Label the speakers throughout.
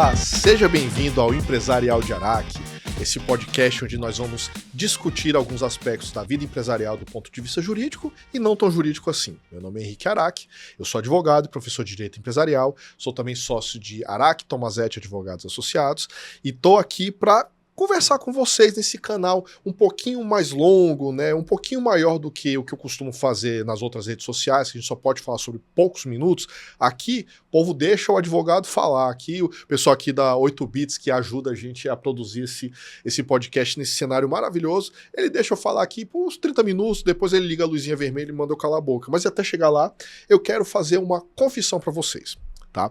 Speaker 1: Olá, seja bem-vindo ao Empresarial de Araque, esse podcast onde nós vamos discutir alguns aspectos da vida empresarial do ponto de vista jurídico e não tão jurídico assim. Meu nome é Henrique Araque, eu sou advogado e professor de Direito Empresarial, sou também sócio de Araque Tomazetti Advogados Associados e estou aqui para conversar com vocês nesse canal um pouquinho mais longo, né, um pouquinho maior do que o que eu costumo fazer nas outras redes sociais, que a gente só pode falar sobre poucos minutos. Aqui, o povo deixa o advogado falar. Aqui, o pessoal aqui da 8 Bits, que ajuda a gente a produzir esse podcast nesse cenário maravilhoso, ele deixa eu falar aqui por uns 30 minutos, depois ele liga a luzinha vermelha e manda eu calar a boca. Mas até chegar lá, eu quero fazer uma confissão para vocês, tá?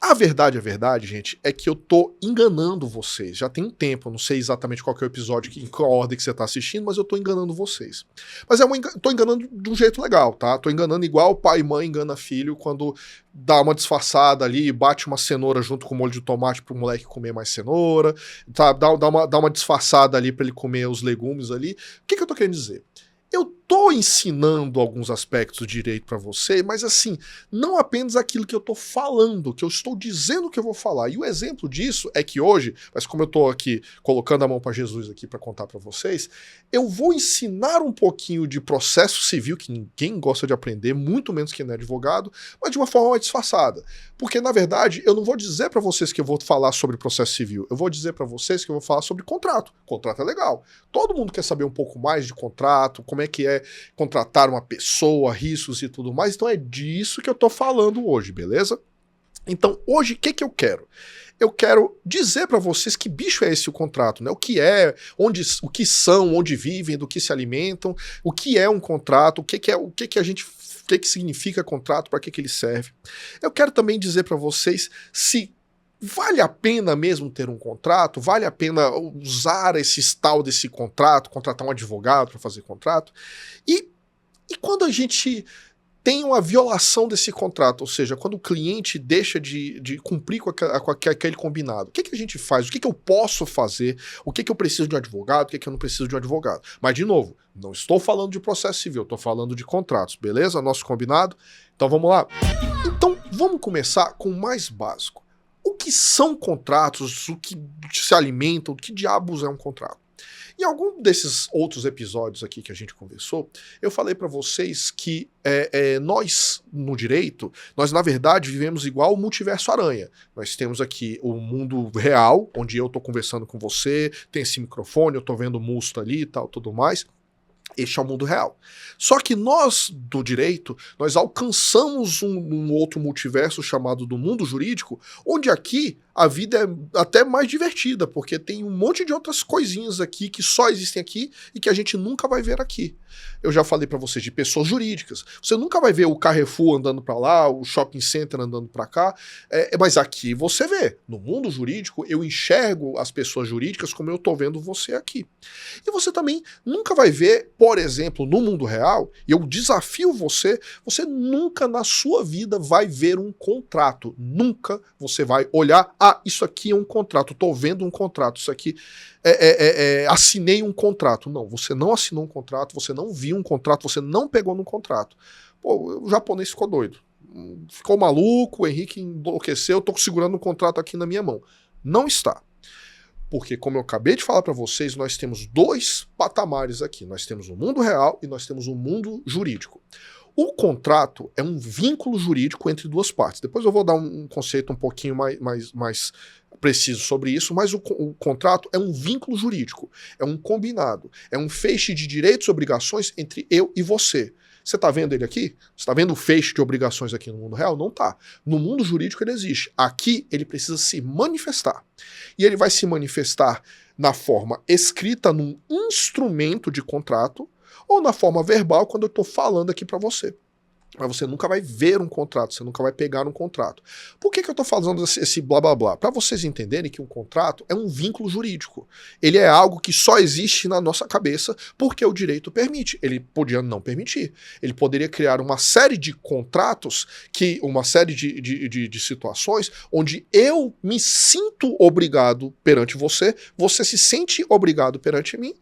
Speaker 1: A verdade, gente, é que eu tô enganando vocês. Já tem um tempo, eu não sei exatamente qual que é o episódio, em qual ordem que você tá assistindo, mas eu tô enganando vocês. Mas tô enganando de um jeito legal, tá? Tô enganando igual pai e mãe engana filho quando dá uma disfarçada ali, bate uma cenoura junto com molho de tomate pro moleque comer mais cenoura, tá? Dá uma disfarçada ali pra ele comer os legumes ali. O que eu tô querendo dizer? Eu tô ensinando alguns aspectos de direito para você, mas assim, não apenas aquilo que eu tô falando, que eu estou dizendo que eu vou falar. E o exemplo disso é que hoje, mas como eu tô aqui colocando a mão para Jesus aqui para contar para vocês, eu vou ensinar um pouquinho de processo civil, que ninguém gosta de aprender, muito menos quem não é advogado, mas de uma forma mais disfarçada. Porque, na verdade, eu não vou dizer para vocês que eu vou falar sobre processo civil, eu vou dizer para vocês que eu vou falar sobre contrato. Contrato é legal. Todo mundo quer saber um pouco mais de contrato, como é que é contratar uma pessoa, riscos e tudo mais, então é disso que eu tô falando hoje, beleza? Então, hoje, o que eu quero? Eu quero dizer para vocês que bicho é esse o contrato, né? O que é, o que são, onde vivem, do que se alimentam, o que é um contrato, o que significa contrato, para que ele serve. Eu quero também dizer para vocês se vale a pena mesmo ter um contrato? Vale a pena usar esse tal desse contrato, contratar um advogado para fazer contrato? E quando a gente tem uma violação desse contrato, ou seja, quando o cliente deixa de cumprir com aquele combinado, o que a gente faz? O que eu posso fazer? O que eu preciso de um advogado? O que eu não preciso de um advogado? Mas, de novo, não estou falando de processo civil, estou falando de contratos, beleza? Nosso combinado? Então vamos lá? Então vamos começar com o mais básico. O que são contratos, o que se alimentam, o que diabos é um contrato? Em algum desses outros episódios aqui que a gente conversou, eu falei para vocês que nós, no direito, nós na verdade vivemos igual o multiverso aranha. Nós temos aqui o mundo real, onde eu tô conversando com você, tem esse microfone, eu tô vendo o Musto ali e tal, tudo mais. Este é o mundo real. Só que nós, do direito, nós alcançamos um outro multiverso chamado do mundo jurídico, onde aqui a vida é até mais divertida, porque tem um monte de outras coisinhas aqui que só existem aqui e que a gente nunca vai ver aqui. Eu já falei para vocês de pessoas jurídicas. Você nunca vai ver o Carrefour andando para lá, o Shopping Center andando para cá, mas aqui você vê. No mundo jurídico, eu enxergo as pessoas jurídicas como eu tô vendo você aqui. E você também nunca vai ver, por exemplo, no mundo real, e eu desafio você nunca na sua vida vai ver um contrato. Nunca você vai olhar, isso aqui é um contrato, tô vendo um contrato, isso aqui assinei um contrato. Não, você não assinou um contrato, você não viu um contrato, você não pegou no contrato. Pô, o japonês ficou doido. Ficou maluco, o Henrique enlouqueceu, eu tô segurando um contrato aqui na minha mão. Não está. Porque, como eu acabei de falar para vocês, nós temos dois patamares aqui. Nós temos o mundo real e nós temos o mundo jurídico. O contrato é um vínculo jurídico entre duas partes. Depois eu vou dar um conceito um pouquinho mais preciso sobre isso, mas o contrato é um vínculo jurídico, é um combinado, é um feixe de direitos e obrigações entre eu e você. Você está vendo ele aqui? Você está vendo o feixe de obrigações aqui no mundo real? Não está. No mundo jurídico ele existe. Aqui ele precisa se manifestar. E ele vai se manifestar na forma escrita num instrumento de contrato ou na forma verbal quando eu estou falando aqui para você. Mas você nunca vai ver um contrato, você nunca vai pegar um contrato. Por que eu estou falando esse blá blá blá? Para vocês entenderem que um contrato é um vínculo jurídico. Ele é algo que só existe na nossa cabeça porque o direito permite. Ele podia não permitir. Ele poderia criar uma série de contratos, uma série de situações onde eu me sinto obrigado perante você, você se sente obrigado perante mim,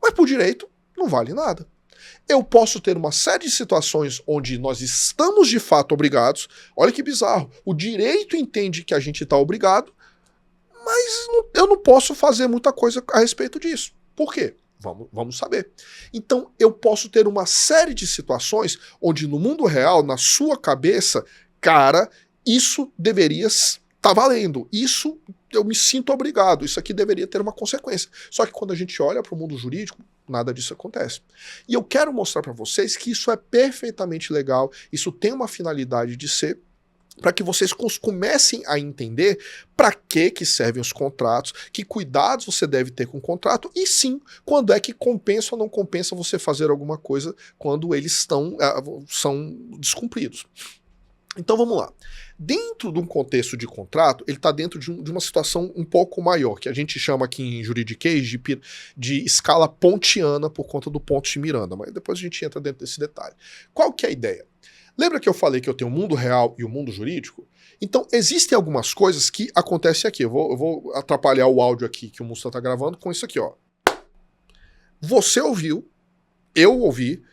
Speaker 1: mas por direito não vale nada. Eu posso ter uma série de situações onde nós estamos de fato obrigados. Olha que bizarro. O direito entende que a gente está obrigado, mas eu não posso fazer muita coisa a respeito disso. Por quê? Vamos saber. Então, eu posso ter uma série de situações onde no mundo real, na sua cabeça, cara, isso deveria estar valendo. Isso eu me sinto obrigado. Isso aqui deveria ter uma consequência. Só que quando a gente olha para o mundo jurídico, nada disso acontece. E eu quero mostrar para vocês que isso é perfeitamente legal, isso tem uma finalidade de ser, para que vocês comecem a entender para que servem os contratos, que cuidados você deve ter com o contrato, e sim, quando é que compensa ou não compensa você fazer alguma coisa quando eles são descumpridos. Então vamos lá. Dentro de um contexto de contrato, ele está dentro de uma situação um pouco maior, que a gente chama aqui em juridiquês de escala pontiana por conta do ponto de Miranda, mas depois a gente entra dentro desse detalhe. Qual que é a ideia? Lembra que eu falei que eu tenho o mundo real e o mundo jurídico? Então, existem algumas coisas que acontecem aqui. Eu vou atrapalhar o áudio aqui que o Musta está gravando com isso aqui, ó. Você ouviu, eu ouvi,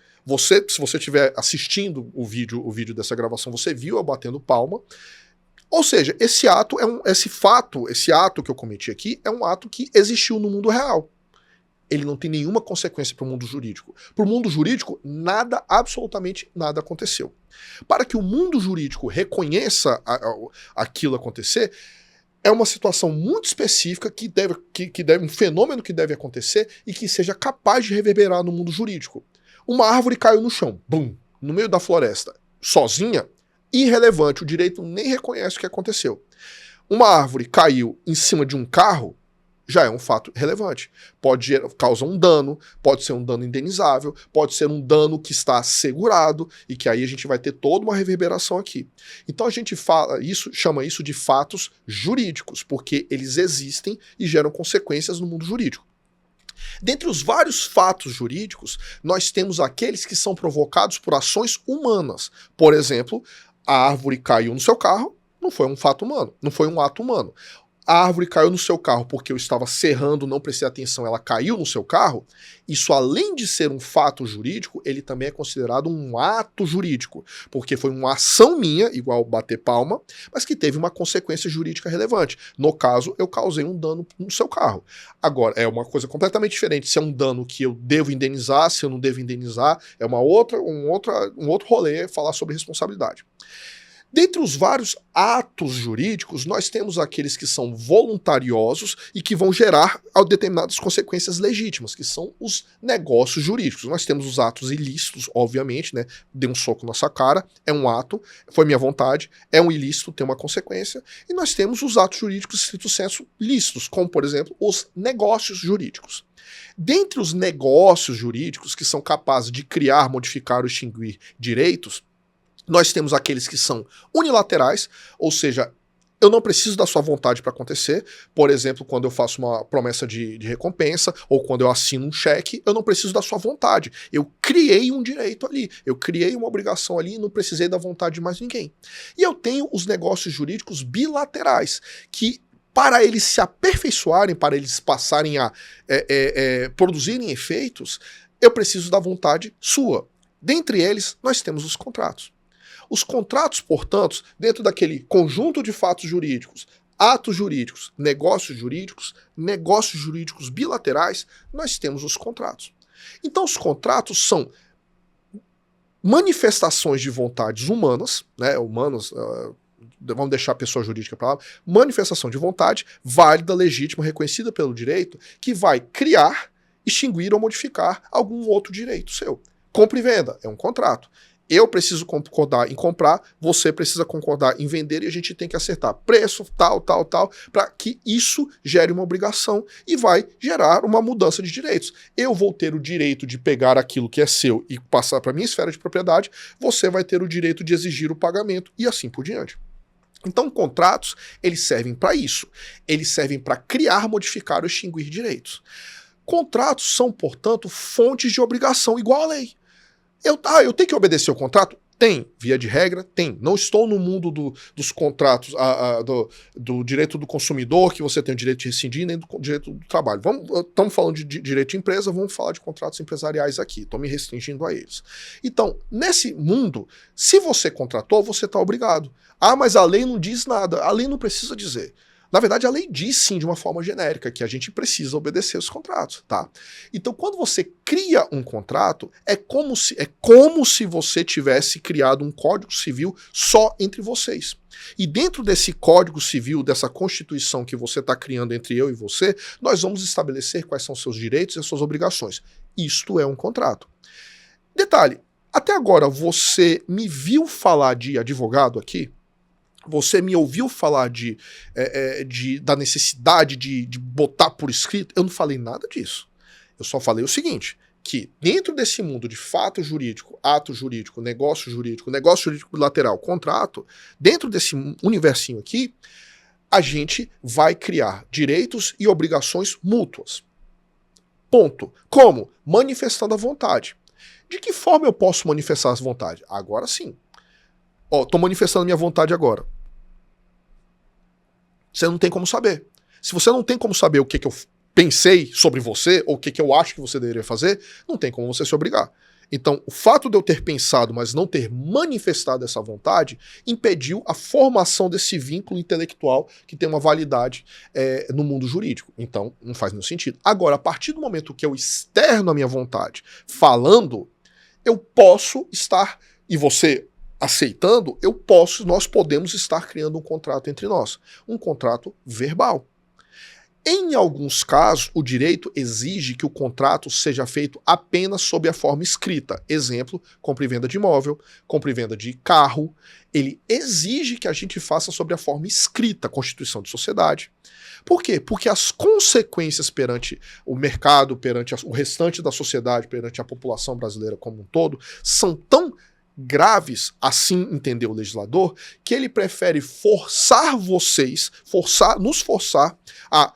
Speaker 1: se você estiver assistindo o vídeo dessa gravação, você viu eu batendo palma. Ou seja, esse ato que eu cometi aqui é um ato que existiu no mundo real. Ele não tem nenhuma consequência para o mundo jurídico. Para o mundo jurídico, absolutamente nada aconteceu. Para que o mundo jurídico reconheça aquilo acontecer, é uma situação muito específica um fenômeno que deve acontecer e que seja capaz de reverberar no mundo jurídico. Uma árvore caiu no chão, bum, no meio da floresta, sozinha, irrelevante, o direito nem reconhece o que aconteceu. Uma árvore caiu em cima de um carro, já é um fato relevante. Pode causar um dano, pode ser um dano indenizável, pode ser um dano que está assegurado e que aí a gente vai ter toda uma reverberação aqui. Então a gente chama isso de fatos jurídicos, porque eles existem e geram consequências no mundo jurídico. Dentre os vários fatos jurídicos, nós temos aqueles que são provocados por ações humanas. Por exemplo, a árvore caiu no seu carro, não foi um fato humano, não foi um ato humano. A árvore caiu no seu carro porque eu estava serrando, não prestei atenção, ela caiu no seu carro. Isso, além de ser um fato jurídico, ele também é considerado um ato jurídico, porque foi uma ação minha, igual bater palma, mas que teve uma consequência jurídica relevante. No caso, eu causei um dano no seu carro. Agora, é uma coisa completamente diferente se é um dano que eu devo indenizar, se eu não devo indenizar, é um outro rolê falar sobre responsabilidade. Dentre os vários atos jurídicos, nós temos aqueles que são voluntariosos e que vão gerar determinadas consequências legítimas, que são os negócios jurídicos. Nós temos os atos ilícitos, obviamente, né? Dei um soco na sua cara, é um ato, foi minha vontade, é um ilícito, tem uma consequência. E nós temos os atos jurídicos, estrito sensu, lícitos, como, por exemplo, os negócios jurídicos. Dentre os negócios jurídicos que são capazes de criar, modificar ou extinguir direitos, nós temos aqueles que são unilaterais, ou seja, eu não preciso da sua vontade para acontecer. Por exemplo, quando eu faço uma promessa de recompensa, ou quando eu assino um cheque, eu não preciso da sua vontade. Eu criei um direito ali, eu criei uma obrigação ali e não precisei da vontade de mais ninguém. E eu tenho os negócios jurídicos bilaterais, que para eles se aperfeiçoarem, para eles passarem a produzirem efeitos, eu preciso da vontade sua. Dentre eles, nós temos os contratos. Os contratos, portanto, dentro daquele conjunto de fatos jurídicos, atos jurídicos, negócios jurídicos bilaterais, nós temos os contratos. Então, os contratos são manifestações de vontades humanas, né, vamos deixar a pessoa jurídica para lá, manifestação de vontade válida, legítima, reconhecida pelo direito, que vai criar, extinguir ou modificar algum outro direito seu. Compra e venda é um contrato. Eu preciso concordar em comprar, você precisa concordar em vender e a gente tem que acertar preço, tal, para que isso gere uma obrigação e vai gerar uma mudança de direitos. Eu vou ter o direito de pegar aquilo que é seu e passar para minha esfera de propriedade, você vai ter o direito de exigir o pagamento e assim por diante. Então, contratos, eles servem para isso. Eles servem para criar, modificar ou extinguir direitos. Contratos são, portanto, fontes de obrigação igual à lei. Eu tenho que obedecer o contrato? Tem, via de regra, tem. Não estou no mundo dos contratos, do direito do consumidor, que você tem o direito de rescindir, nem do direito do trabalho. Estamos falando de direito de empresa, vamos falar de contratos empresariais aqui. Estou me restringindo a eles. Então, nesse mundo, se você contratou, você está obrigado. Ah, mas a lei não diz nada. A lei não precisa dizer. Na verdade, a lei diz sim de uma forma genérica que a gente precisa obedecer os contratos, tá? Então, quando você cria um contrato, é como se você tivesse criado um código civil só entre vocês. E dentro desse código civil, dessa constituição que você está criando entre eu e você, nós vamos estabelecer quais são seus direitos e as suas obrigações. Isto é um contrato. Detalhe, até agora você me viu falar de advogado aqui? Você me ouviu falar da necessidade de botar por escrito? Eu não falei nada disso. Eu só falei o seguinte, que dentro desse mundo de fato jurídico, ato jurídico, negócio jurídico bilateral, contrato, dentro desse universinho aqui, a gente vai criar direitos e obrigações mútuas. Ponto. Como? Manifestando a vontade. De que forma eu posso manifestar essa vontade? Agora sim. Tô manifestando minha vontade agora. Você não tem como saber. Se você não tem como saber o que eu pensei sobre você, ou o que eu acho que você deveria fazer, não tem como você se obrigar. Então, o fato de eu ter pensado, mas não ter manifestado essa vontade, impediu a formação desse vínculo intelectual que tem uma validade no mundo jurídico. Então, não faz nenhum sentido. Agora, a partir do momento que eu externo a minha vontade falando, eu posso estar, e você aceitando, nós podemos estar criando um contrato entre nós. Um contrato verbal. Em alguns casos, o direito exige que o contrato seja feito apenas sob a forma escrita. Exemplo, compra e venda de imóvel, compra e venda de carro. Ele exige que a gente faça sobre a forma escrita, constituição de sociedade. Por quê? Porque as consequências perante o mercado, perante o restante da sociedade, perante a população brasileira como um todo, são tão graves, assim entendeu o legislador, que ele prefere nos forçar a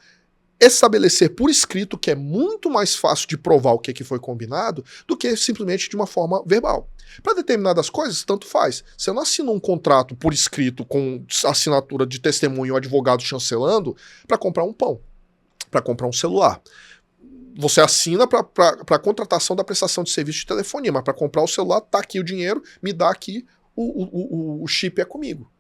Speaker 1: estabelecer por escrito, que é muito mais fácil de provar o que foi combinado, do que simplesmente de uma forma verbal. Para determinadas coisas, tanto faz. Você não assina um contrato por escrito com assinatura de testemunho ou advogado chancelando para comprar um pão, para comprar um celular. Você assina para contratação da prestação de serviço de telefonia, mas para comprar o celular, tá aqui o dinheiro, me dá aqui o chip é comigo.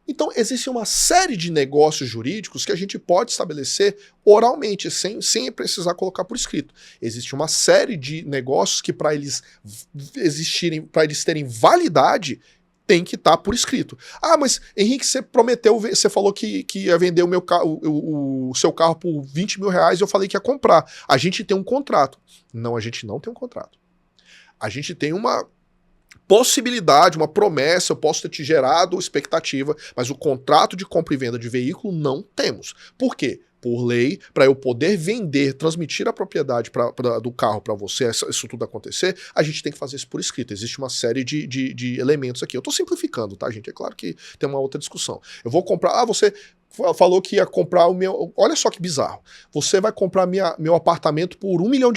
Speaker 1: Então, existe uma série de negócios jurídicos que a gente pode estabelecer oralmente, sem precisar colocar por escrito. Existe uma série de negócios que, para eles terem validade, tem que estar por escrito. Ah, mas Henrique, você falou que ia vender o seu carro por 20 mil reais e eu falei que ia comprar. A gente tem um contrato. Não, a gente não tem um contrato. A gente tem uma possibilidade, uma promessa, eu posso ter te gerado expectativa, mas o contrato de compra e venda de veículo não temos. Por quê? Por lei, para eu poder vender, transmitir a propriedade do carro para você, isso tudo acontecer, a gente tem que fazer isso por escrito. Existe uma série de elementos aqui. Eu estou simplificando, tá, gente? É claro que tem uma outra discussão. Eu vou comprar... você falou que ia comprar o meu... Olha só que bizarro. Você vai comprar meu apartamento por R$1 milhão.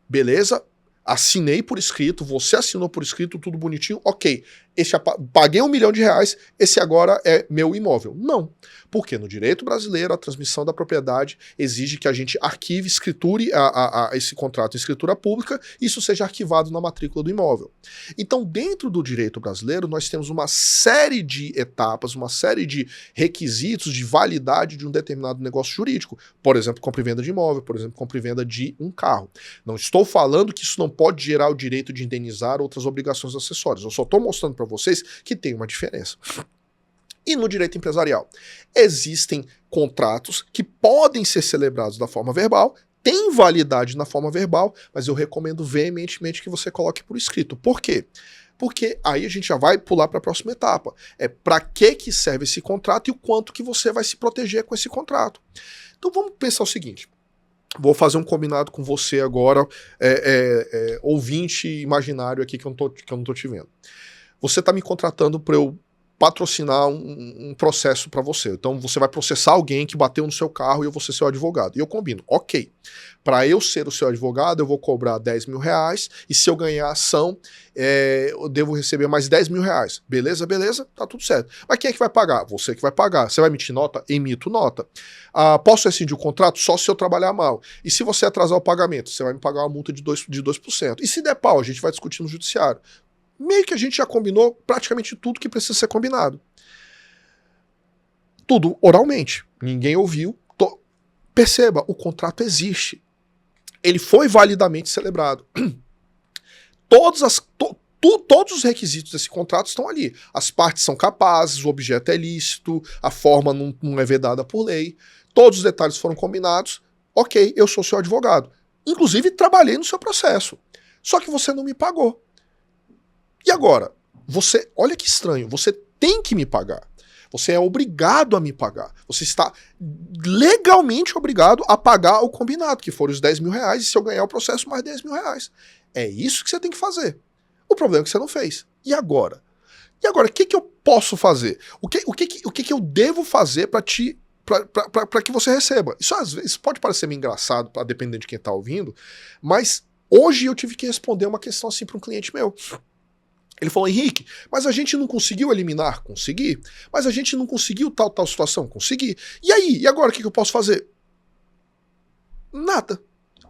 Speaker 1: Beleza? Assinei por escrito, você assinou por escrito, tudo bonitinho, ok. Paguei R$1 milhão, esse agora é meu imóvel. Não. Porque no direito brasileiro, a transmissão da propriedade exige que a gente arquive, escriture esse contrato em escritura pública e isso seja arquivado na matrícula do imóvel. Então, dentro do direito brasileiro, nós temos uma série de etapas, uma série de requisitos de validade de um determinado negócio jurídico. Por exemplo, compra e venda de imóvel, por exemplo, compra e venda de um carro. Não estou falando que isso não pode gerar o direito de indenizar outras obrigações acessórias. Eu só estou mostrando para vocês que tem uma diferença. E no direito empresarial? Existem contratos que podem ser celebrados da forma verbal, tem validade na forma verbal, mas eu recomendo veementemente que você coloque por escrito. Por quê? Porque aí a gente já vai pular para a próxima etapa. É para que serve esse contrato e o quanto que você vai se proteger com esse contrato. Então vamos pensar o seguinte. Vou fazer um combinado com você agora, ouvinte imaginário aqui que eu não tô te vendo. Você está me contratando para eu patrocinar um processo para você. Então você vai processar alguém que bateu no seu carro e eu vou ser seu advogado. E eu combino, ok, para eu ser o seu advogado eu vou cobrar 10 mil reais e se eu ganhar a ação eu devo receber mais 10 mil reais. Beleza, beleza, tá tudo certo. Mas quem é que vai pagar? Você que vai pagar. Você vai emitir nota? Emito nota. Posso rescindir o contrato? Só se eu trabalhar mal. E se você atrasar o pagamento? Você vai me pagar uma multa de 2%. E se der pau, a gente vai discutir no judiciário. Meio que a gente já combinou praticamente tudo que precisa ser combinado. Tudo oralmente. Ninguém ouviu. Perceba, o contrato existe. Ele foi validamente celebrado. Todos os requisitos desse contrato estão ali. As partes são capazes, o objeto é lícito, a forma não é vedada por lei. Todos os detalhes foram combinados. Ok, eu sou seu advogado. Inclusive, trabalhei no seu processo. Só que você não me pagou. E agora? Olha que estranho, você tem que me pagar. Você é obrigado a me pagar. Você está legalmente obrigado a pagar o combinado, que foram os 10 mil reais, e se eu ganhar o processo, mais 10 mil reais. É isso que você tem que fazer. O problema é que você não fez. E agora? E agora, o que eu posso fazer? O que eu devo fazer para que você receba? Isso às vezes pode parecer meio engraçado, para depender de quem está ouvindo, mas hoje eu tive que responder uma questão assim para um cliente meu. Ele falou, Henrique, mas a gente não conseguiu eliminar? Consegui. Mas a gente não conseguiu tal situação? Consegui. E aí? E agora o que eu posso fazer? Nada.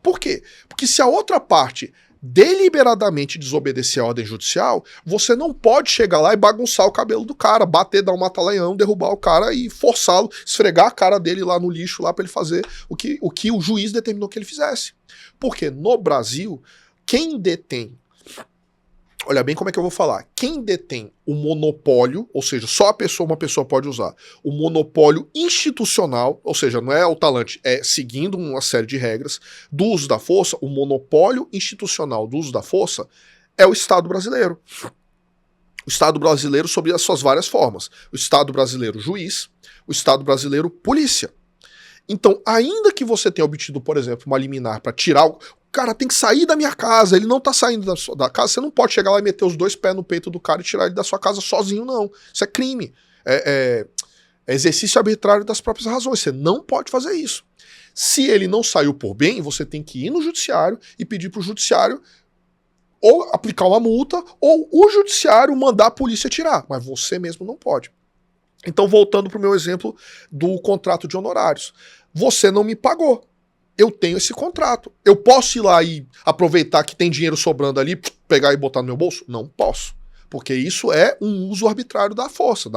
Speaker 1: Por quê? Porque se a outra parte deliberadamente desobedecer a ordem judicial, você não pode chegar lá e bagunçar o cabelo do cara, bater, dar um mata-leão, derrubar o cara e forçá-lo, esfregar a cara dele lá no lixo lá para ele fazer o que o juiz determinou que ele fizesse. Porque no Brasil, quem detém, olha bem como é que eu vou falar, quem detém o monopólio, ou seja, só uma pessoa pode usar, o monopólio institucional, ou seja, não é o talante, é seguindo uma série de regras do uso da força, o monopólio institucional do uso da força é o Estado brasileiro. O Estado brasileiro sob as suas várias formas. O Estado brasileiro juiz, o Estado brasileiro polícia. Então, ainda que você tenha obtido, por exemplo, uma liminar para tirar o cara tem que sair da minha casa, ele não tá saindo da casa, você não pode chegar lá e meter os 2 pés no peito do cara e tirar ele da sua casa sozinho, não. Isso é crime. É exercício arbitrário das próprias razões. Você não pode fazer isso. Se ele não saiu por bem, você tem que ir no judiciário e pedir pro judiciário ou aplicar uma multa ou o judiciário mandar a polícia tirar. Mas você mesmo não pode. Então, voltando pro meu exemplo do contrato de honorários. Você não me pagou. Eu tenho esse contrato. Eu posso ir lá e aproveitar que tem dinheiro sobrando ali, pegar e botar no meu bolso? Não posso. Porque isso é um uso arbitrário da força,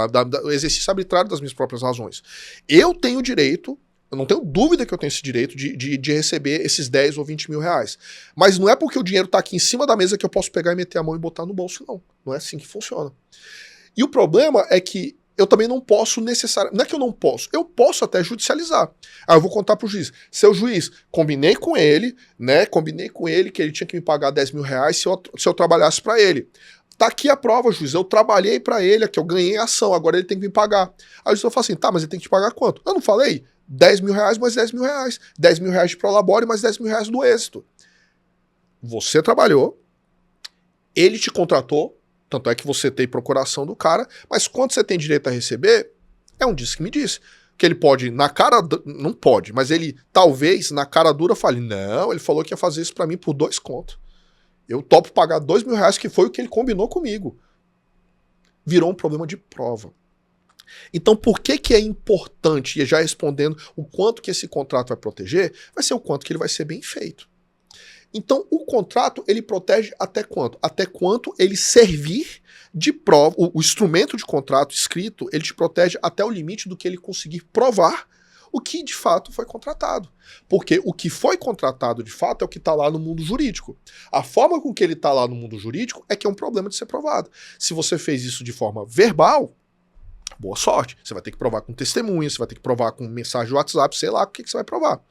Speaker 1: o exercício arbitrário das minhas próprias razões. Eu tenho direito, eu não tenho dúvida que eu tenho esse direito de receber esses 10 ou 20 mil reais. Mas não é porque o dinheiro está aqui em cima da mesa que eu posso pegar e meter a mão e botar no bolso, não. Não é assim que funciona. E o problema é que eu também não posso necessariamente... Não é que eu não posso, eu posso até judicializar. Eu vou contar pro juiz. Seu juiz, combinei com ele, né? Combinei com ele que ele tinha que me pagar 10 mil reais se eu trabalhasse para ele. Tá aqui a prova, juiz. Eu trabalhei para ele, que eu ganhei a ação, agora ele tem que me pagar. Aí o juiz fala assim, tá, mas ele tem que te pagar quanto? Eu não falei? 10 mil reais mais 10 mil reais. 10 mil reais de prolabore mais 10 mil reais do êxito. Você trabalhou, ele te contratou, tanto é que você tem procuração do cara, mas quanto você tem direito a receber, é um disse que me disse. Que ele pode, na cara... Não pode, mas ele talvez na cara dura fale, não, ele falou que ia fazer isso pra mim por 2 contos. Eu topo pagar 2 mil reais, que foi o que ele combinou comigo. Virou um problema de prova. Então por que é importante, e já respondendo o quanto que esse contrato vai proteger, vai ser o quanto que ele vai ser bem feito. Então, o contrato, ele protege até quanto? Até quanto ele servir de prova. O instrumento de contrato escrito, ele te protege até o limite do que ele conseguir provar o que de fato foi contratado. Porque o que foi contratado de fato é o que está lá no mundo jurídico. A forma com que ele está lá no mundo jurídico é que é um problema de ser provado. Se você fez isso de forma verbal, boa sorte. Você vai ter que provar com testemunha, você vai ter que provar com mensagem de WhatsApp, sei lá o que você vai provar.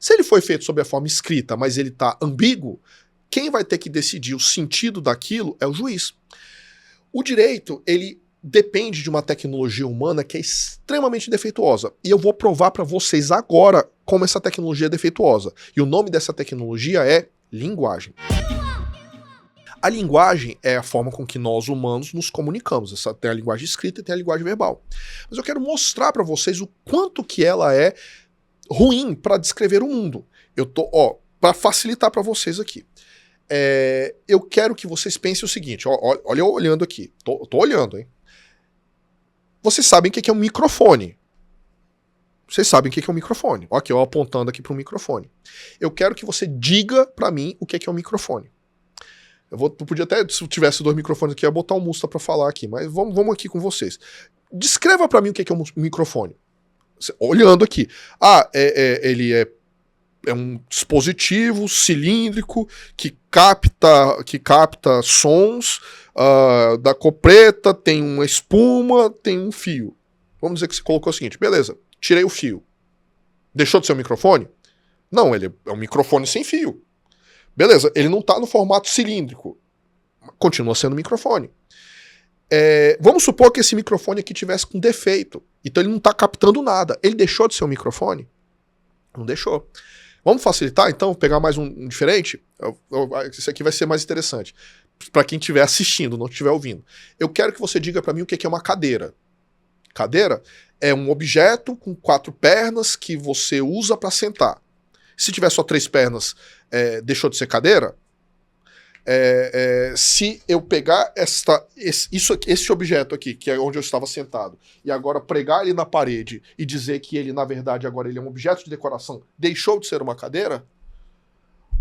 Speaker 1: Se ele foi feito sob a forma escrita, mas ele está ambíguo, quem vai ter que decidir o sentido daquilo é o juiz. O direito, ele depende de uma tecnologia humana que é extremamente defeituosa. E eu vou provar para vocês agora como essa tecnologia é defeituosa. E o nome dessa tecnologia é linguagem. A linguagem é a forma com que nós humanos nos comunicamos. Tem a linguagem escrita e tem a linguagem verbal. Mas eu quero mostrar para vocês o quanto que ela é ruim para descrever o mundo. Para facilitar para vocês aqui. Eu quero que vocês pensem o seguinte, olha eu olhando aqui, tô olhando, hein? Vocês sabem o que é um microfone. Vocês sabem o que é um microfone. Ó, aqui, eu apontando aqui para o microfone. Eu quero que você diga para mim o que é um microfone. Eu podia até, se eu tivesse 2 microfones aqui, eu ia botar o Musta para falar aqui, mas vamos aqui com vocês. Descreva para mim o que é um microfone. Olhando aqui. Ele é um dispositivo cilíndrico que capta sons da cor preta, tem uma espuma, tem um fio. Vamos dizer que você colocou o seguinte, beleza, tirei o fio. Deixou de ser um microfone? Não, ele é um microfone sem fio. Beleza, ele não está no formato cilíndrico. Continua sendo um microfone. Vamos supor que esse microfone aqui tivesse com defeito. Então ele não está captando nada. Ele deixou de ser um microfone? Não deixou. Vamos facilitar, então, pegar mais um diferente? Esse aqui vai ser mais interessante. Para quem estiver assistindo, não estiver ouvindo. Eu quero que você diga para mim o que é uma cadeira. Cadeira é um objeto com 4 pernas que você usa para sentar. Se tiver só 3 pernas, deixou de ser cadeira? Se eu pegar esse objeto aqui, que é onde eu estava sentado, e agora pregar ele na parede e dizer que ele, na verdade, agora ele é um objeto de decoração, deixou de ser uma cadeira?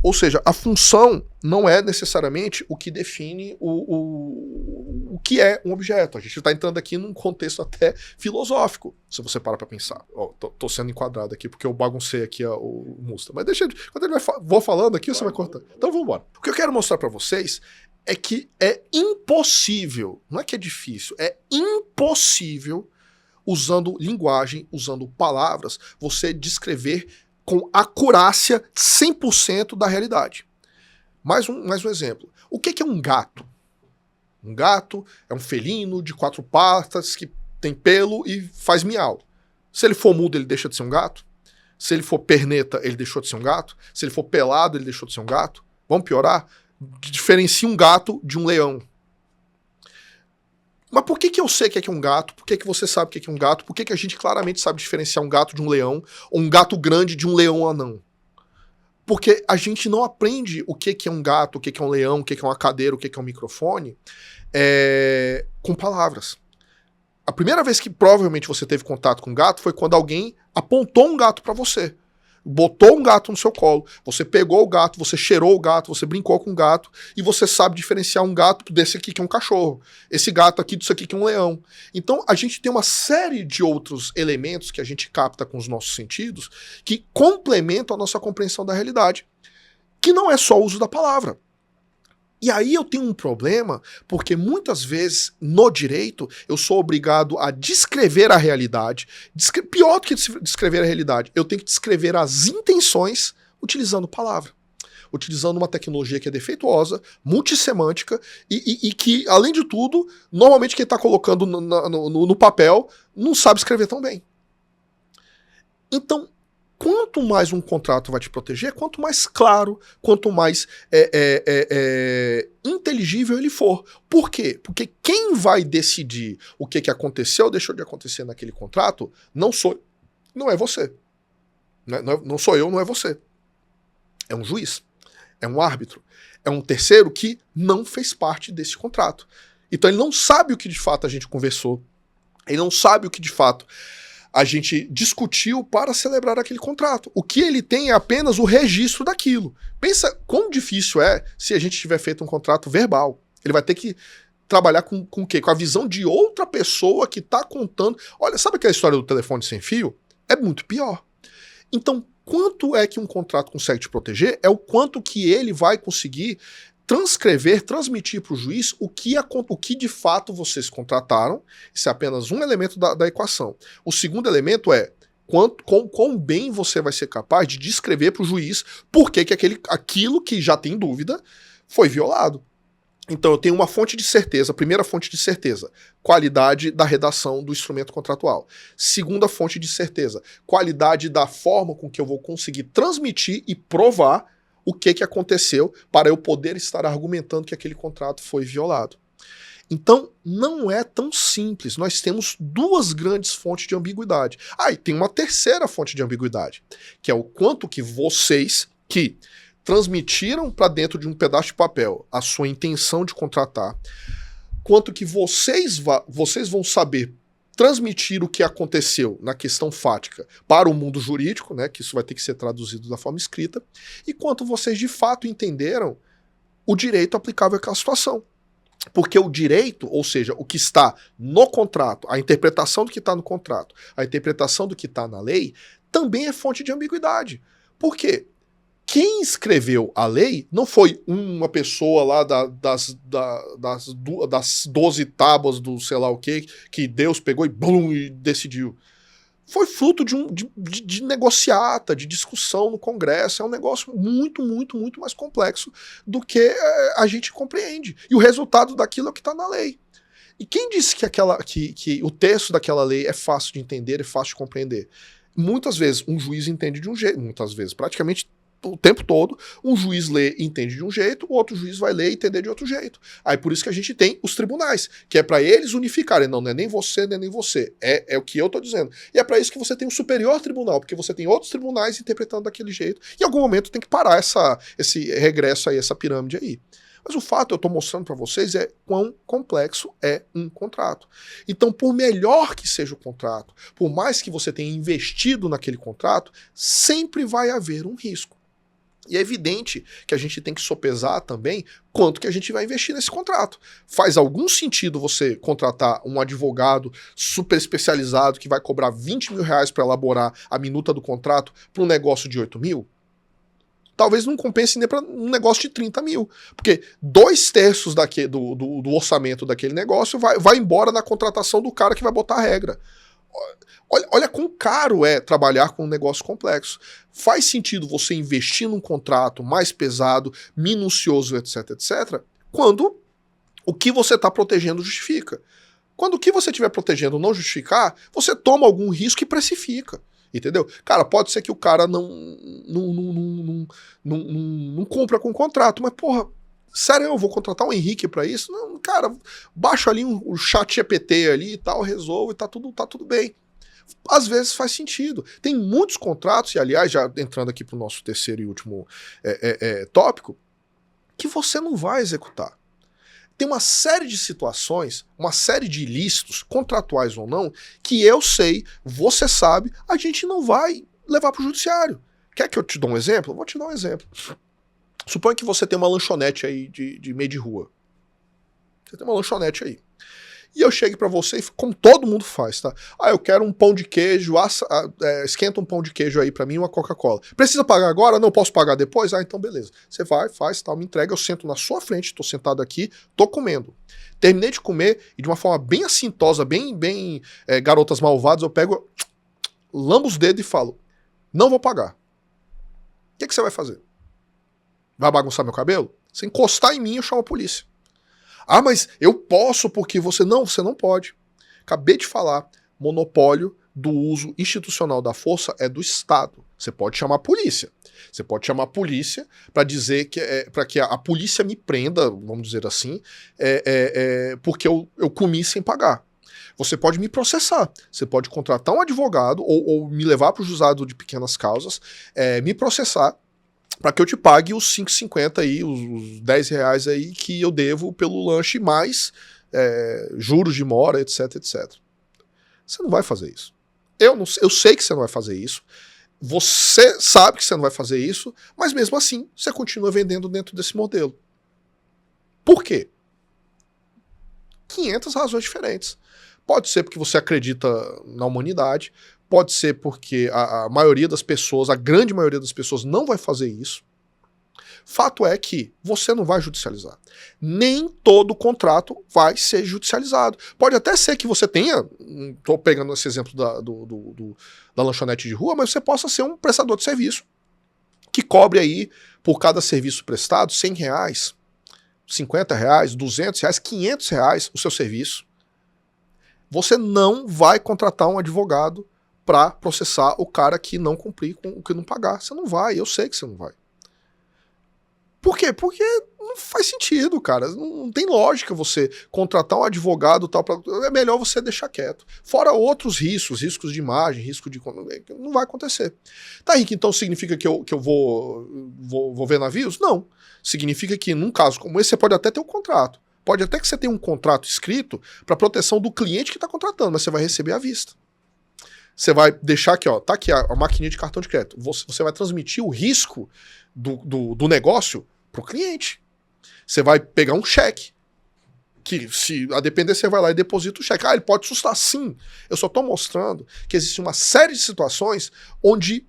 Speaker 1: Ou seja, a função não é necessariamente o que define o que é um objeto. A gente está entrando aqui num contexto até filosófico, se você parar para pensar. Tô sendo enquadrado aqui porque eu baguncei aqui o Musta. Mas deixa ele, quando ele vou falando aqui, você vai cortar. Então vamos embora. O que eu quero mostrar para vocês é que é impossível, não é que é difícil, é impossível, usando linguagem, usando palavras, você descrever com acurácia 100% da realidade. Mais um exemplo. O que é um gato? Um gato é um felino de 4 patas que tem pelo e faz miau. Se ele for mudo, ele deixa de ser um gato? Se ele for perneta, ele deixou de ser um gato? Se ele for pelado, ele deixou de ser um gato? Vamos piorar? Diferencia um gato de um leão. Mas por que eu sei que é um gato? Por que você sabe que é um gato? Por que a gente claramente sabe diferenciar um gato de um leão, ou um gato grande de um leão anão? Porque a gente não aprende o que é um gato, o que é um leão, o que é uma cadeira, o que é um microfone, com palavras. A primeira vez que provavelmente você teve contato com um gato foi quando alguém apontou um gato para você. Botou um gato no seu colo, você pegou o gato, você cheirou o gato, você brincou com o gato, e você sabe diferenciar um gato desse aqui que é um cachorro, esse gato aqui disso aqui que é um leão. Então a gente tem uma série de outros elementos que a gente capta com os nossos sentidos que complementam a nossa compreensão da realidade, que não é só o uso da palavra. E aí eu tenho um problema, porque muitas vezes, no direito, eu sou obrigado a descrever a realidade. Pior do que descrever a realidade, eu tenho que descrever as intenções utilizando palavra. Utilizando uma tecnologia que é defeituosa, multissemântica, e que, além de tudo, normalmente quem está colocando no papel não sabe escrever tão bem. Então, quanto mais um contrato vai te proteger, quanto mais claro, quanto mais inteligível ele for. Por quê? Porque quem vai decidir o que aconteceu ou deixou de acontecer naquele contrato não é você. Não sou eu, não é você. É um juiz, é um árbitro, é um terceiro que não fez parte desse contrato. Então ele não sabe o que de fato a gente conversou, ele não sabe o que de fato a gente discutiu para celebrar aquele contrato. O que ele tem é apenas o registro daquilo. Pensa quão difícil é se a gente tiver feito um contrato verbal. Ele vai ter que trabalhar com o quê? Com a visão de outra pessoa que está contando. Olha, sabe aquela história do telefone sem fio? É muito pior. Então, quanto é que um contrato consegue te proteger é o quanto que ele vai conseguir transmitir para o juiz o que de fato vocês contrataram. Isso é apenas um elemento da equação. O segundo elemento é quão bem você vai ser capaz de descrever para o juiz por que aquilo que já tem dúvida foi violado. Então eu tenho uma fonte de certeza, primeira fonte de certeza, qualidade da redação do instrumento contratual. Segunda fonte de certeza, qualidade da forma com que eu vou conseguir transmitir e provar o que aconteceu para eu poder estar argumentando que aquele contrato foi violado. Então, não é tão simples. Nós temos duas grandes fontes de ambiguidade. E tem uma terceira fonte de ambiguidade, que é o quanto que vocês que transmitiram para dentro de um pedaço de papel a sua intenção de contratar, quanto que vocês vão saber transmitir o que aconteceu na questão fática para o mundo jurídico, né, que isso vai ter que ser traduzido da forma escrita, e quanto vocês de fato entenderam o direito aplicável àquela situação. Porque o direito, ou seja, o que está no contrato, a interpretação do que está no contrato, a interpretação do que está na lei, também é fonte de ambiguidade. Por quê? Quem escreveu a lei não foi uma pessoa lá das 12 tábuas do sei lá o que Deus pegou e blum, e decidiu. Foi fruto de negociata, de discussão no Congresso. É um negócio muito, muito, muito mais complexo do que a gente compreende. E o resultado daquilo é o que está na lei. E quem disse que o texto daquela lei é fácil de entender, é fácil de compreender? Muitas vezes um juiz entende de um jeito, muitas vezes, praticamente o tempo todo, um juiz lê e entende de um jeito, o outro juiz vai ler e entender de outro jeito. Aí por isso que a gente tem os tribunais, que é para eles unificarem. Não é nem você, nem você. É o que eu tô dizendo. E é para isso que você tem o superior tribunal, porque você tem outros tribunais interpretando daquele jeito. E em algum momento tem que parar esse regresso aí, essa pirâmide aí. Mas o fato eu estou mostrando para vocês é quão complexo é um contrato. Então, por melhor que seja o contrato, por mais que você tenha investido naquele contrato, sempre vai haver um risco. E é evidente que a gente tem que sopesar também quanto que a gente vai investir nesse contrato. Faz algum sentido você contratar um advogado super especializado que vai cobrar 20 mil reais para elaborar a minuta do contrato para um negócio de 8 mil? Talvez não compense nem para um negócio de 30 mil. Porque 2/3 do orçamento daquele negócio vai embora na contratação do cara que vai botar a regra. Olha quão caro é trabalhar com um negócio complexo. Faz sentido você investir num contrato mais pesado, minucioso, etc, etc, quando o que você está protegendo justifica. Quando o que você estiver protegendo não justificar, você toma algum risco e precifica. Entendeu? Cara, pode ser que o cara não cumpra com o contrato, mas porra, sério, eu vou contratar um Henrique pra isso? Não, cara, baixa ali um chat GPT ali e tal, resolve, tá tudo bem. Às vezes faz sentido. Tem muitos contratos, e aliás, já entrando aqui pro nosso terceiro e último tópico, que você não vai executar. Tem uma série de situações, uma série de ilícitos, contratuais ou não, que eu sei, você sabe, a gente não vai levar pro judiciário. Quer que eu te dê um exemplo? Vou te dar um exemplo. Suponha que você tem uma lanchonete aí de meio de rua. Você tem uma lanchonete aí. E eu chego pra você, como todo mundo faz, tá? Eu quero um pão de queijo, esquenta um pão de queijo aí pra mim e uma Coca-Cola. Precisa pagar agora? Não, posso pagar depois? Então beleza. Você vai, faz, tal, me entrega, eu sento na sua frente, tô sentado aqui, tô comendo. Terminei de comer e de uma forma bem assintosa, bem garotas malvadas, eu pego, lambo os dedos e falo, não vou pagar. O que você vai fazer? Vai bagunçar meu cabelo? Se encostar em mim, eu chamo a polícia. Mas eu posso porque você não pode. Acabei de falar, monopólio do uso institucional da força é do Estado. Você pode chamar a polícia. Você pode chamar a polícia para dizer que para que a polícia me prenda, vamos dizer assim, porque eu comi sem pagar. Você pode me processar. Você pode contratar um advogado ou me levar para o juizado de pequenas causas, me processar, para que eu te pague os 5,50 aí, os 10 reais aí que eu devo pelo lanche, mais juros de mora, etc, etc. Você não vai fazer isso. Eu sei que você não vai fazer isso. Você sabe que você não vai fazer isso, mas mesmo assim, você continua vendendo dentro desse modelo. Por quê? 500 razões diferentes. Pode ser porque você acredita na humanidade, pode ser porque a maioria das pessoas, a grande maioria das pessoas não vai fazer isso. Fato é que você não vai judicializar. Nem todo contrato vai ser judicializado. Pode até ser que você tenha, estou pegando esse exemplo da lanchonete de rua, mas você possa ser um prestador de serviço que cobre aí, por cada serviço prestado, 100 reais, 50 reais, 200 reais, 500 reais o seu serviço. Você não vai contratar um advogado para processar o cara que não cumprir com o que não pagar. Você não vai, eu sei que você não vai. Por quê? Porque não faz sentido, cara. Não tem lógica você contratar um advogado tal. É melhor você deixar quieto. Fora outros riscos de imagem, risco de... Não vai acontecer. Tá, Rick, então significa que eu vou ver navios? Não. Significa que num caso como esse você pode até ter um contrato. Pode até que você tenha um contrato escrito para proteção do cliente que está contratando, mas você vai receber à vista. Você vai deixar aqui, ó, tá aqui a maquininha de cartão de crédito. Você vai transmitir o risco do negócio para o cliente. Você vai pegar um cheque, que se a depender você vai lá e deposita o cheque. Ah, ele pode assustar, sim. Eu só estou mostrando que existe uma série de situações onde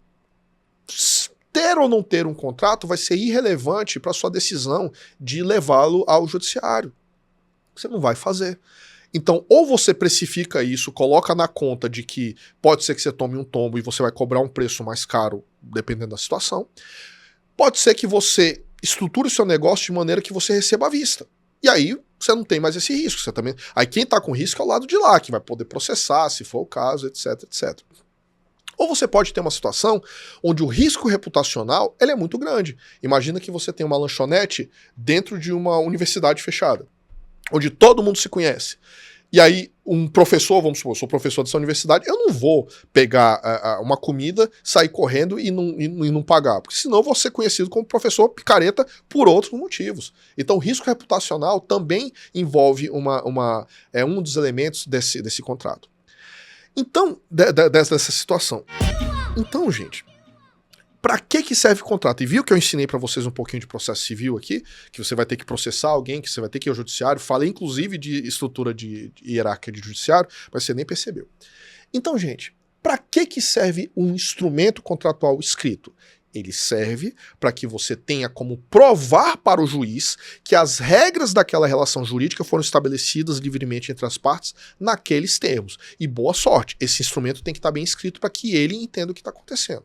Speaker 1: ter ou não ter um contrato vai ser irrelevante para sua decisão de levá-lo ao judiciário. Você não vai fazer. Então, ou você precifica isso, coloca na conta de que pode ser que você tome um tombo e você vai cobrar um preço mais caro, dependendo da situação. Pode ser que você estruture o seu negócio de maneira que você receba à vista. E aí, você não tem mais esse risco. Você também... Aí quem está com risco é o lado de lá, que vai poder processar, se for o caso, etc, etc. Ou você pode ter uma situação onde o risco reputacional ele é muito grande. Imagina que você tem uma lanchonete dentro de uma universidade fechada, onde todo mundo se conhece. E aí, um professor, vamos supor, eu sou professor dessa universidade, eu não vou pegar uma comida, sair correndo e não pagar, porque senão eu vou ser conhecido como professor picareta por outros motivos. Então, risco reputacional também envolve um dos elementos desse contrato. Então, dessa situação. Então, gente, para que serve o contrato? E viu que eu ensinei para vocês um pouquinho de processo civil aqui, que você vai ter que processar alguém, que você vai ter que ir ao judiciário. Falei inclusive de estrutura de hierarquia de judiciário, mas você nem percebeu. Então, gente, para que serve um instrumento contratual escrito? Ele serve para que você tenha como provar para o juiz que as regras daquela relação jurídica foram estabelecidas livremente entre as partes naqueles termos. E boa sorte, esse instrumento tem que estar bem escrito para que ele entenda o que está acontecendo.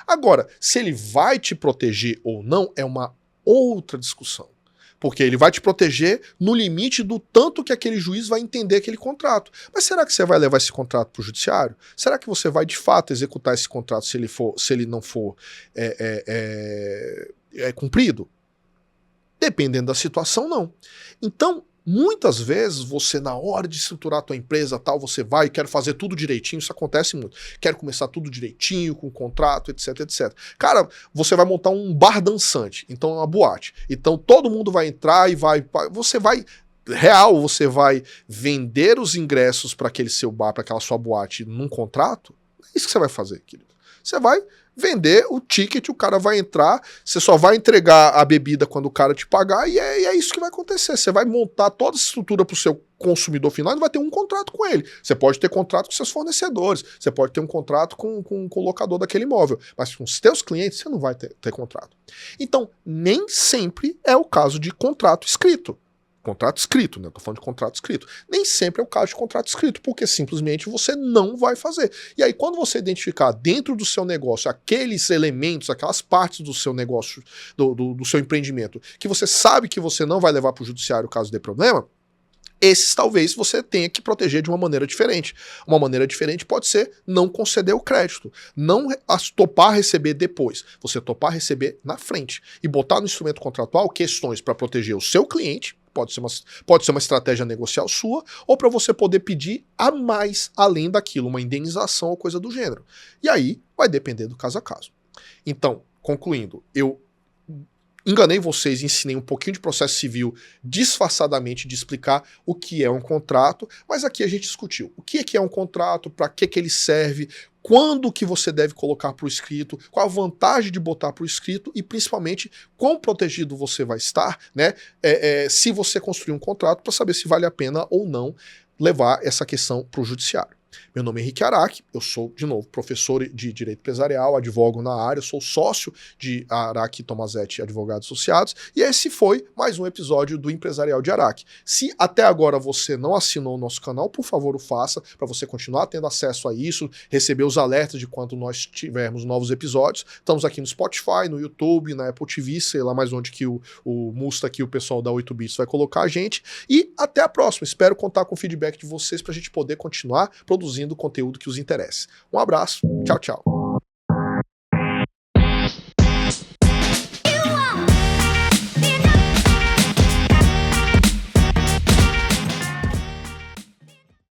Speaker 1: Agora, se ele vai te proteger ou não é uma outra discussão. Porque ele vai te proteger no limite do tanto que aquele juiz vai entender aquele contrato. Mas será que você vai levar esse contrato para o judiciário? Será que você vai de fato executar esse contrato se ele não for cumprido? Dependendo da situação, não. Então, muitas vezes você, na hora de estruturar a tua empresa, tal, você vai e quer fazer tudo direitinho, isso acontece muito. Quero começar tudo direitinho, com contrato, etc, etc. Cara, você vai montar um bar dançante, então é uma boate. Então todo mundo vai entrar e você vai vender os ingressos para aquele seu bar, para aquela sua boate num contrato? É isso que você vai fazer, querido. Você vai vender o ticket, o cara vai entrar, você só vai entregar a bebida quando o cara te pagar e é isso que vai acontecer. Você vai montar toda essa estrutura para o seu consumidor final e vai ter um contrato com ele. Você pode ter contrato com seus fornecedores, você pode ter um contrato com o locador daquele imóvel, mas com os seus clientes você não vai ter contrato. Então, nem sempre é o caso de contrato escrito. Contrato escrito, né? Eu tô falando de contrato escrito. Nem sempre é o caso de contrato escrito, porque simplesmente você não vai fazer. E aí, quando você identificar dentro do seu negócio aqueles elementos, aquelas partes do seu negócio, do seu empreendimento, que você sabe que você não vai levar para o judiciário caso dê problema, esses talvez você tenha que proteger de uma maneira diferente. Uma maneira diferente pode ser não conceder o crédito, não topar receber depois, você topar receber na frente e botar no instrumento contratual questões para proteger o seu cliente. Pode ser uma estratégia negocial sua, ou para você poder pedir a mais além daquilo, uma indenização ou coisa do gênero. E aí vai depender do caso a caso. Então, concluindo, eu enganei vocês, ensinei um pouquinho de processo civil disfarçadamente de explicar o que é um contrato, mas aqui a gente discutiu o que é um contrato, para que ele serve, quando que você deve colocar para o escrito, qual a vantagem de botar para o escrito e principalmente quão protegido você vai estar, né, se você construir um contrato, para saber se vale a pena ou não levar essa questão para o judiciário. Meu nome é Henrique Araki, eu sou, de novo, professor de Direito Empresarial, advogo na área, sou sócio de Araki Tomazetti Advogados Associados, e esse foi mais um episódio do Empresarial de Araki. Se até agora você não assinou o nosso canal, por favor o faça, para você continuar tendo acesso a isso, receber os alertas de quando nós tivermos novos episódios. Estamos aqui no Spotify, no YouTube, na Apple TV, sei lá mais onde que o Musta aqui, o pessoal da 8 Bits vai colocar a gente, e até a próxima. Espero contar com o feedback de vocês para a gente poder continuar produzindo conteúdo que os interesse. Um abraço, tchau, tchau.